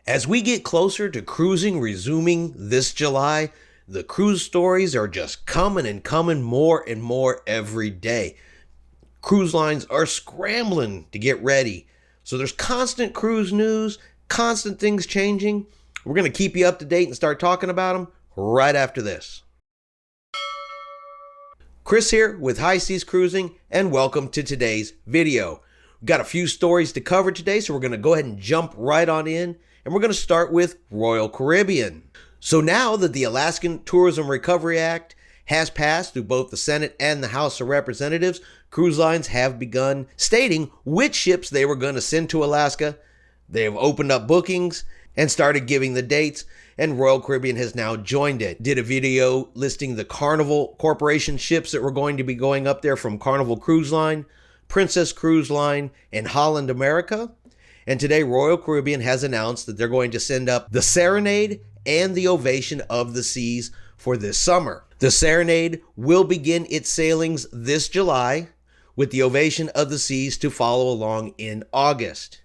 As we get closer to cruising resuming this July, the cruise stories are just coming and coming more and more every day. Cruise lines are scrambling to get ready. So there's constant cruise news, constant things changing. We're going to keep you up to date and start talking about them right after this. Chris here with High Seas Cruising, and welcome to today's video. We've got a few stories to cover today, so we're going to go ahead and jump right on in, and we're going to start with Royal Caribbean. So now that the Alaskan Tourism Recovery Act has passed through both the Senate and the House of Representatives, cruise lines have begun stating which ships they were going to send to Alaska. They have opened up bookings and started giving the dates, and Royal Caribbean has now joined it. Did a video listing the Carnival Corporation ships that were going to be going up there from Carnival Cruise Line, Princess Cruise Line, and Holland America. And today Royal Caribbean has announced that they're going to send up the Serenade and the Ovation of the Seas for this summer. The Serenade will begin its sailings this July, with the Ovation of the Seas to follow along in August.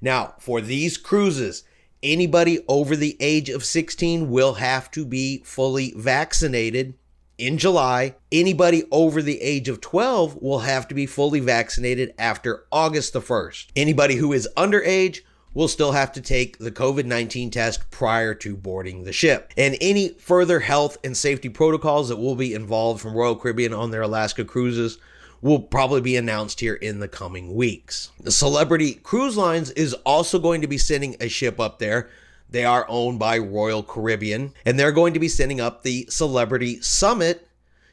Now, for these cruises, anybody over the age of 16 will have to be fully vaccinated in July. Anybody over the age of 12 will have to be fully vaccinated after August the 1st. Anybody who is underage will still have to take the COVID-19 test prior to boarding the ship. And any further health and safety protocols that will be involved from Royal Caribbean on their Alaska cruises will probably be announced here in the coming weeks. The Celebrity Cruise Lines is also going to be sending a ship up there. They are owned by Royal Caribbean, and they're going to be sending up the Celebrity Summit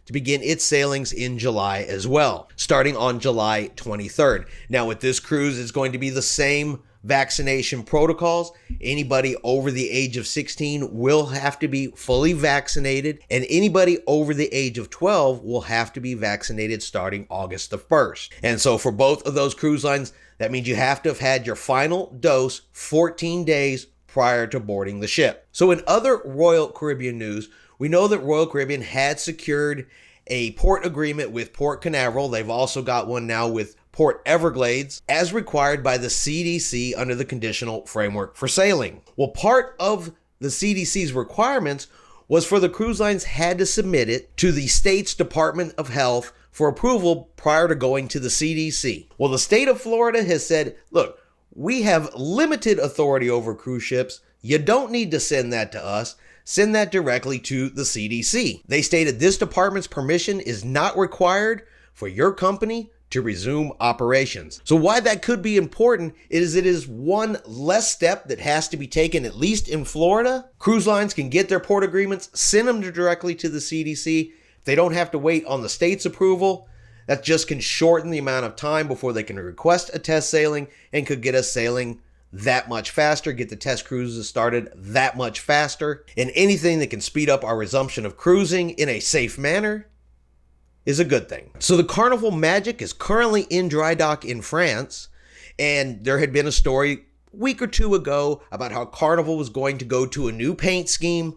to begin its sailings in July as well, starting on July 23rd. Now with this cruise, it's going to be the same vaccination protocols. Anybody over the age of 16 will have to be fully vaccinated, and anybody over the age of 12 will have to be vaccinated starting August the 1st. And so for both of those cruise lines, that means you have to have had your final dose 14 days prior to boarding the ship. So in other Royal Caribbean news, we know that Royal Caribbean had secured a port agreement with Port Canaveral. They've also got one now with Port Everglades, as required by the CDC under the Conditional Framework for Sailing. Well, part of the CDC's requirements was for the cruise lines had to submit it to the state's Department of Health for approval prior to going to the CDC. Well, the state of Florida has said, look, we have limited authority over cruise ships. You don't need to send that to us. Send that directly to the CDC. They stated this department's permission is not required for your company to resume operations. So why that could be important is it is one less step that has to be taken, at least in Florida. Cruise lines can get their port agreements, send them directly to the CDC. If they don't have to wait on the state's approval, that just can shorten the amount of time before they can request a test sailing and could get us sailing that much faster, get the test cruises started that much faster. And anything that can speed up our resumption of cruising in a safe manner is a good thing. So the Carnival Magic is currently in dry dock in France, and there had been a story a week or two ago about how Carnival was going to go to a new paint scheme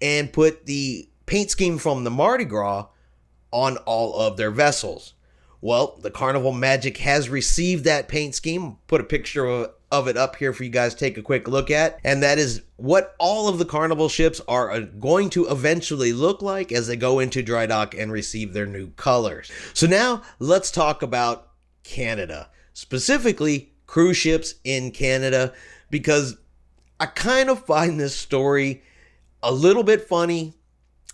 and put the paint scheme from the Mardi Gras on all of their vessels. Well, the Carnival Magic has received that paint scheme. Put a picture of it up here for you guys to take a quick look at. And that is what all of the Carnival ships are going to eventually look like as they go into dry dock and receive their new colors. So now let's talk about Canada, specifically cruise ships in Canada, because I kind of find this story a little bit funny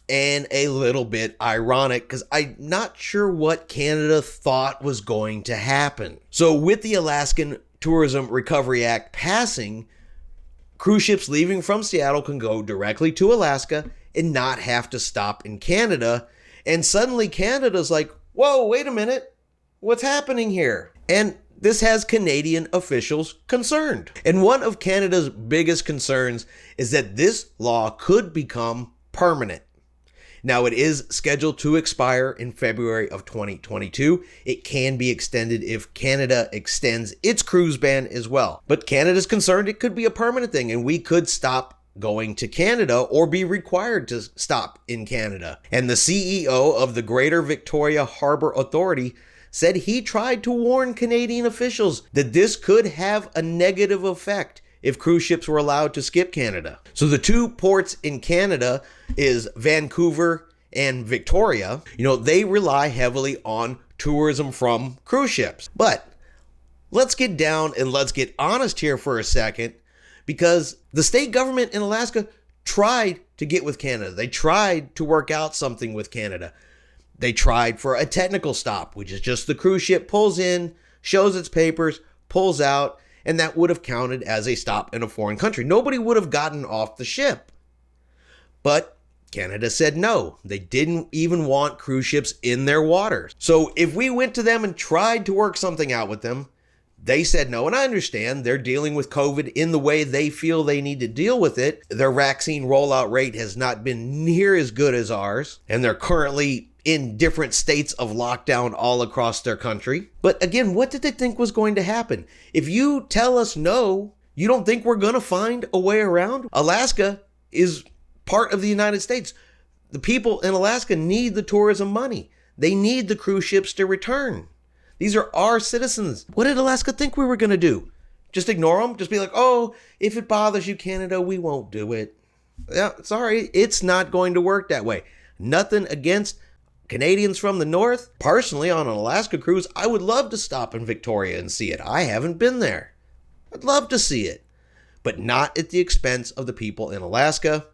and a little bit ironic, because I'm not sure what Canada thought was going to happen. So with the Alaskan Tourism Recovery Act passing, cruise ships leaving from Seattle can go directly to Alaska and not have to stop in Canada. And suddenly Canada's like, whoa, wait a minute, what's happening here? And this has Canadian officials concerned. And one of Canada's biggest concerns is that this law could become permanent. Now, it is scheduled to expire in February of 2022. It can be extended if Canada extends its cruise ban as well. But Canada's concerned it could be a permanent thing, and we could stop going to Canada or be required to stop in Canada. And the CEO of the Greater Victoria Harbour Authority said he tried to warn Canadian officials that this could have a negative effect if cruise ships were allowed to skip Canada. So the two ports in Canada is Vancouver and Victoria. They rely heavily on tourism from cruise ships. But let's get down and let's get honest here for a second, because the state government in Alaska tried to get with Canada. They tried to work out something with Canada. They tried for a technical stop, which is just the cruise ship pulls in, shows its papers, pulls out, and that would have counted as a stop in a foreign country. Nobody would have gotten off the ship. But Canada said no. They didn't even want cruise ships in their waters. So if we went to them and tried to work something out with them, they said no. And I understand they're dealing with COVID in the way they feel they need to deal with it. Their vaccine rollout rate has not been near as good as ours, and they're currently in different states of lockdown all across their country. But again, what did they think was going to happen? If you tell us no, you don't think we're going to find a way around? Alaska is part of the United States. The people in Alaska need the tourism money. They need the cruise ships to return. These are our citizens. What did Alaska think we were going to do? Just ignore them? Just be like, oh, if it bothers you, Canada, we won't do it. Yeah, sorry, it's not going to work that way. Nothing against Canadians from the north. Personally, on an Alaska cruise, I would love to stop in Victoria and see it. I haven't been there. I'd love to see it, but not at the expense of the people in Alaska.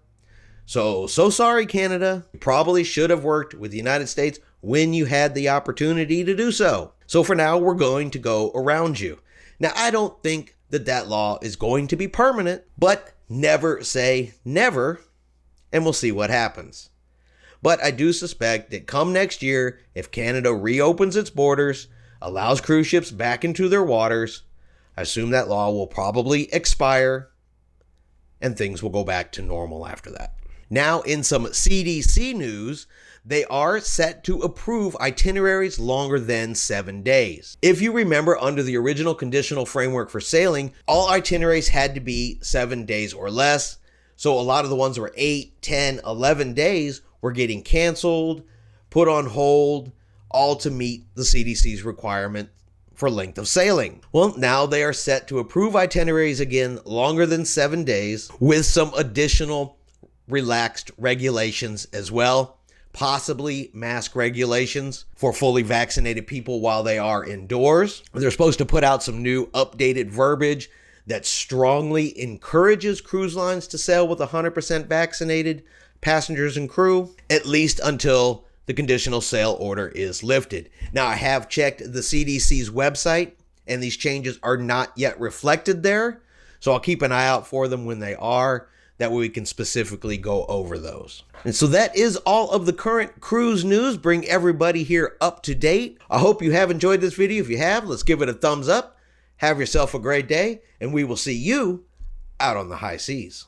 So sorry, Canada. You probably should have worked with the United States when you had the opportunity to do so. So for now, we're going to go around you. Now, I don't think that law is going to be permanent, but never say never, and we'll see what happens. But I do suspect that come next year, if Canada reopens its borders, allows cruise ships back into their waters, I assume that law will probably expire and things will go back to normal after that. Now, in some CDC news, they are set to approve itineraries longer than 7 days. If you remember, under the original conditional framework for sailing, all itineraries had to be 7 days or less. So a lot of the ones that were 8, 10, 11 days were getting canceled, put on hold, all to meet the CDC's requirement for length of sailing. Well, now they are set to approve itineraries again longer than 7 days, with some additional relaxed regulations as well. Possibly mask regulations for fully vaccinated people while they are indoors. They're supposed to put out some new updated verbiage that strongly encourages cruise lines to sail with 100% vaccinated passengers and crew, at least until the conditional sail order is lifted. Now, I have checked the CDC's website, and these changes are not yet reflected there, so I'll keep an eye out for them when they are. That way we can specifically go over those. And so that is all of the current cruise news. Bring everybody here up to date. I hope you have enjoyed this video. If you have, let's give it a thumbs up. Have yourself a great day, and we will see you out on the high seas.